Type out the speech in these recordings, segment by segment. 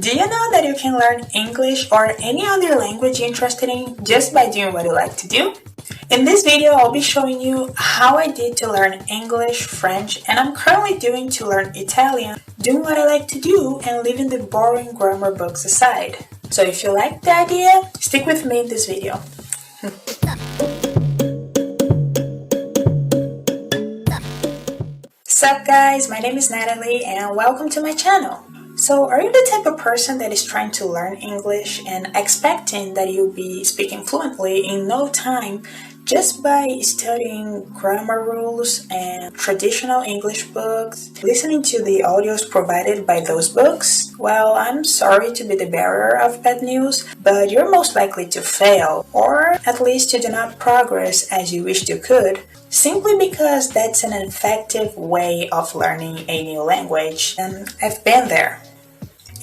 Do you know that you can learn English or any other language you're interested in just by doing what you like to do? In this video, I'll be showing you how I did to learn English, French, and I'm currently doing to learn Italian, doing what I like to do and leaving the boring grammar books aside. So if you like the idea, stick with me in this video. Sup guys, my name is Natalie and welcome to my channel. So are you the type of person that is trying to learn English and expecting that you'll be speaking fluently in no time just by studying grammar rules and traditional English books, listening to the audios provided by those books? Well, I'm sorry to be the bearer of bad news, but you're most likely to fail, or at least to do not progress as you wished you could, simply because that's an effective way of learning a new language, and I've been there.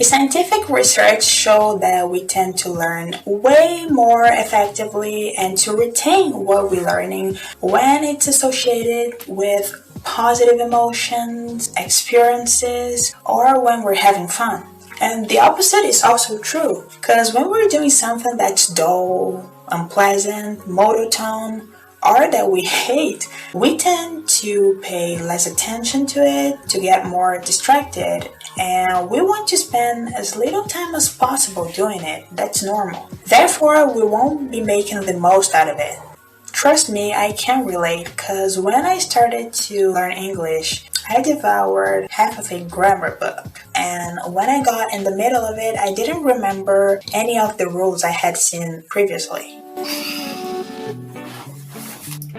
Scientific research shows that we tend to learn way more effectively and to retain what we're learning when it's associated with positive emotions, experiences, or when we're having fun. And the opposite is also true, because when we're doing something that's dull, unpleasant, monotone, or that we hate, we tend to pay less attention to it, to get more distracted, and we want to spend as little time as possible doing it. That's normal. Therefore, we won't be making the most out of it. Trust me, I can relate, because when I started to learn English, I devoured half of a grammar book, and when I got in the middle of it, I didn't remember any of the rules I had seen previously.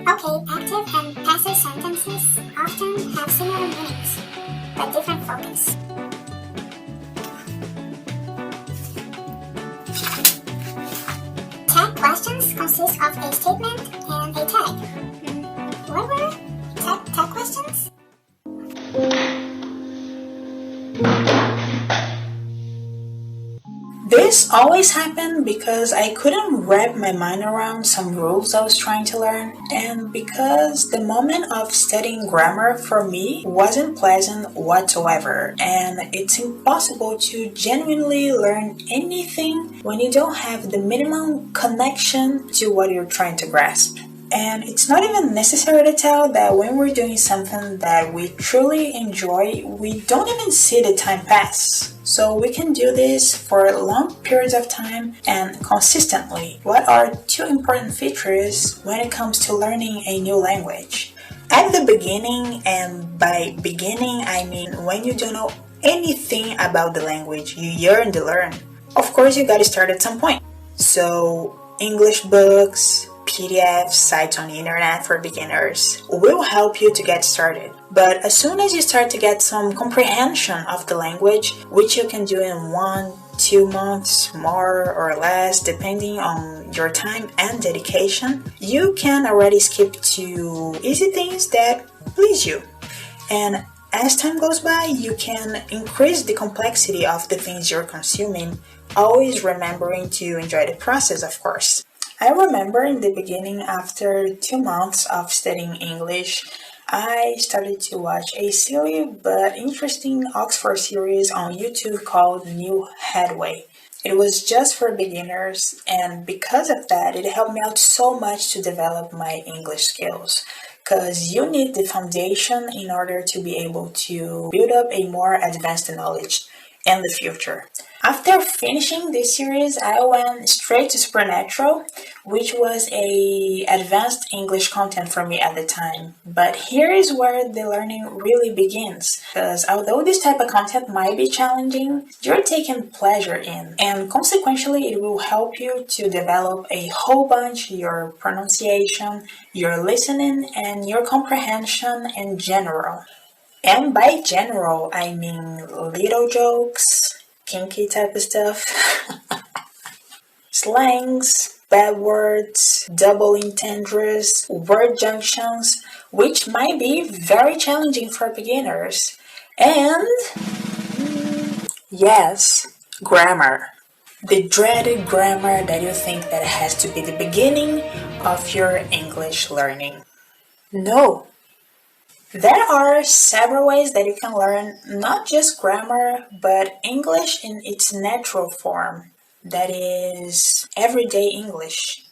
Okay, active and passive sentences often have similar meanings, but different focus. Tag questions consist of a statement and a tag. What were tag questions? This always happened because I couldn't wrap my mind around some rules I was trying to learn, and because the moment of studying grammar for me wasn't pleasant whatsoever, and it's impossible to genuinely learn anything when you don't have the minimum connection to what you're trying to grasp. And it's not even necessary to tell that when we're doing something that we truly enjoy, we don't even see the time pass. So we can do this for long periods of time and consistently. What are two important features when it comes to learning a new language? At the beginning, and by beginning I mean when you don't know anything about the language you yearn to learn, of course you gotta start at some point. So English books, PDFs, sites on the internet for beginners will help you to get started. But as soon as you start to get some comprehension of the language, which you can do in 1-2 months, more or less, depending on your time and dedication, you can already skip to easy things that please you. And as time goes by, you can increase the complexity of the things you're consuming, always remembering to enjoy the process, of course. I remember in the beginning, after 2 months of studying English, I started to watch a silly but interesting Oxford series on YouTube called New Headway. It was just for beginners, and because of that, it helped me out so much to develop my English skills. Because you need the foundation in order to be able to build up a more advanced knowledge in the future. After finishing this series, I went straight to Supernatural, which was a advanced English content for me at the time. But here is where the learning really begins, because although this type of content might be challenging, you're taking pleasure in, and consequently it will help you to develop a whole bunch your pronunciation, your listening, and your comprehension in general. And by general, I mean little jokes, kinky type of stuff, slangs, bad words, double entendres, word junctions, which might be very challenging for beginners. And yes, grammar. The dreaded grammar that you think that has to be the beginning of your English learning. No. There are several ways that you can learn not just grammar, but English in its natural form, that is, everyday English.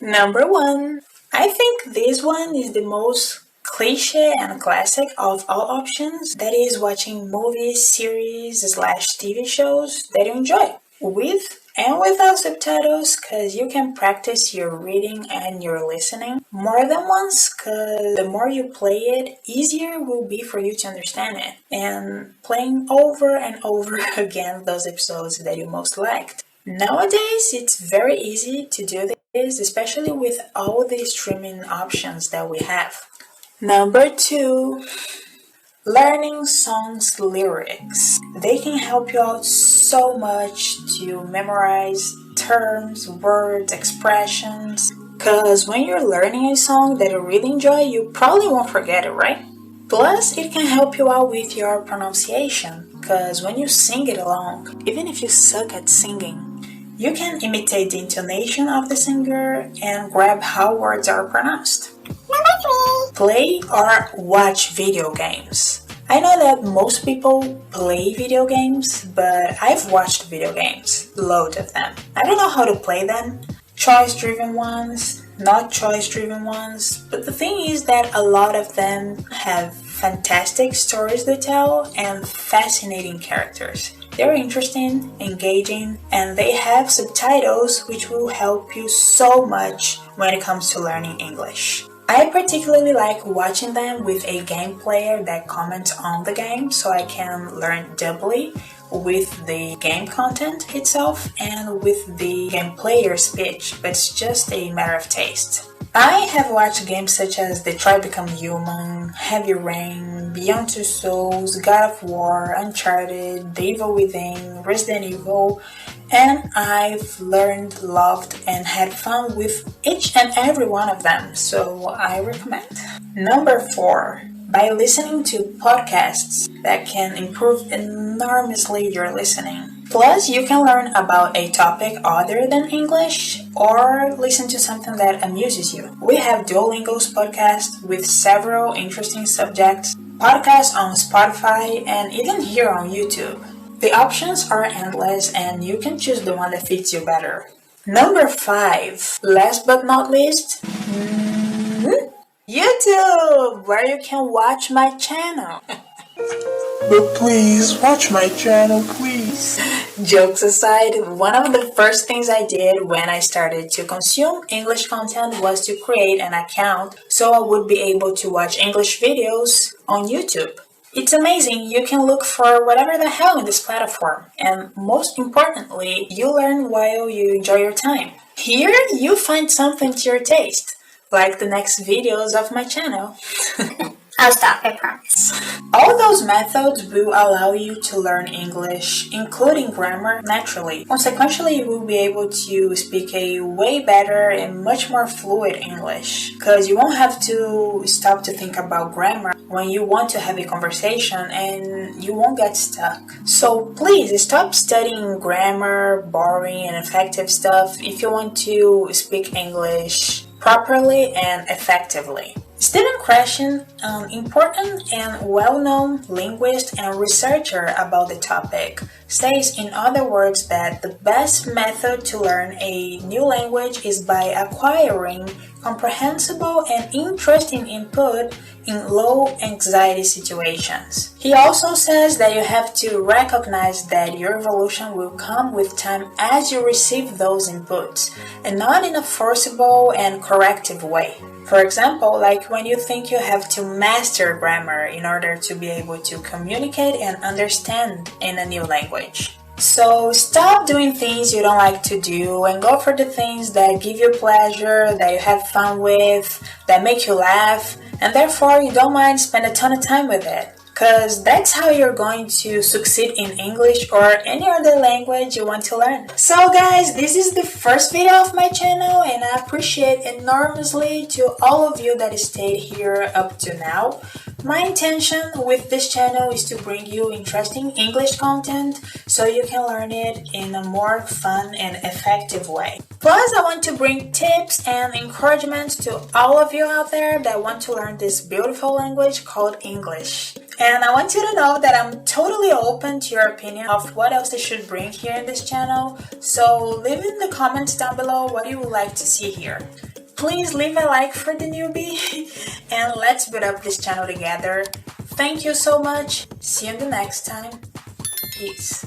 Number one, I think this one is the most cliche and classic of all options, that is watching movies, series, slash TV shows that you enjoy, with and without subtitles, because you can practice your reading and your listening more than once, because the more you play it, easier will be for you to understand it, and playing over and over again those episodes that you most liked. Nowadays, it's very easy to do this, especially with all the streaming options that we have. Number two, learning songs lyrics. They can help you out so much to memorize terms, words, expressions. Because when you're learning a song that you really enjoy, you probably won't forget it, right? Plus, it can help you out with your pronunciation. Because when you sing it along, even if you suck at singing, you can imitate the intonation of the singer and grab how words are pronounced. Number 3. Play or watch video games. I know that most people play video games, but I've watched video games, loads of them. I don't know how to play them, choice-driven ones, not choice-driven ones, but the thing is that a lot of them have fantastic stories to tell and fascinating characters. They're interesting, engaging, and they have subtitles which will help you so much when it comes to learning English. I particularly like watching them with a game player that comments on the game so I can learn doubly with the game content itself and with the game player speech, but it's just a matter of taste. I have watched games such as Detroit Become Human, Heavy Rain, Beyond Two Souls, God of War, Uncharted, The Evil Within, Resident Evil, and I've learned, loved, and had fun with each and every one of them, so I recommend. Number 4. By listening to podcasts that can improve enormously your listening. Plus, you can learn about a topic other than English or listen to something that amuses you. We have Duolingo's podcast with several interesting subjects, podcasts on Spotify, and even here on YouTube. The options are endless and you can choose the one that fits you better. Number 5, last but not least, YouTube, where you can watch my channel. But please, watch my channel, please. Jokes aside, one of the first things I did when I started to consume English content was to create an account so I would be able to watch English videos on YouTube. It's amazing, you can look for whatever the hell in this platform, and most importantly, you learn while you enjoy your time. Here, you find something to your taste, like the next videos of my channel. I'll stop, I promise. All those methods will allow you to learn English, including grammar, naturally. Consequently, you will be able to speak a way better and much more fluid English, because you won't have to stop to think about grammar when you want to have a conversation and you won't get stuck. So please stop studying grammar, boring and effective stuff if you want to speak English properly and effectively. Stephen Krashen, an important and well-known linguist and researcher about the topic, says in other words that the best method to learn a new language is by acquiring comprehensible and interesting input in low anxiety situations. He also says that you have to recognize that your evolution will come with time as you receive those inputs, and not in a forcible and corrective way. For example, like when you think you have to master grammar in order to be able to communicate and understand in a new language. So stop doing things you don't like to do and go for the things that give you pleasure, that you have fun with, that make you laugh, and therefore you don't mind spend a ton of time with it. because that's how you're going to succeed in English or any other language you want to learn. So guys, this is the first video of my channel, and I appreciate enormously to all of you that stayed here up to now. My intention with this channel is to bring you interesting English content so you can learn it in a more fun and effective way. Plus, I want to bring tips and encouragement to all of you out there that want to learn this beautiful language called English. And I want you to know that I'm totally open to your opinion of what else I should bring here in this channel. So leave in the comments down below what you would like to see here. Please leave a like for the newbie and let's build up this channel together. Thank you so much. See you in the next time. Peace.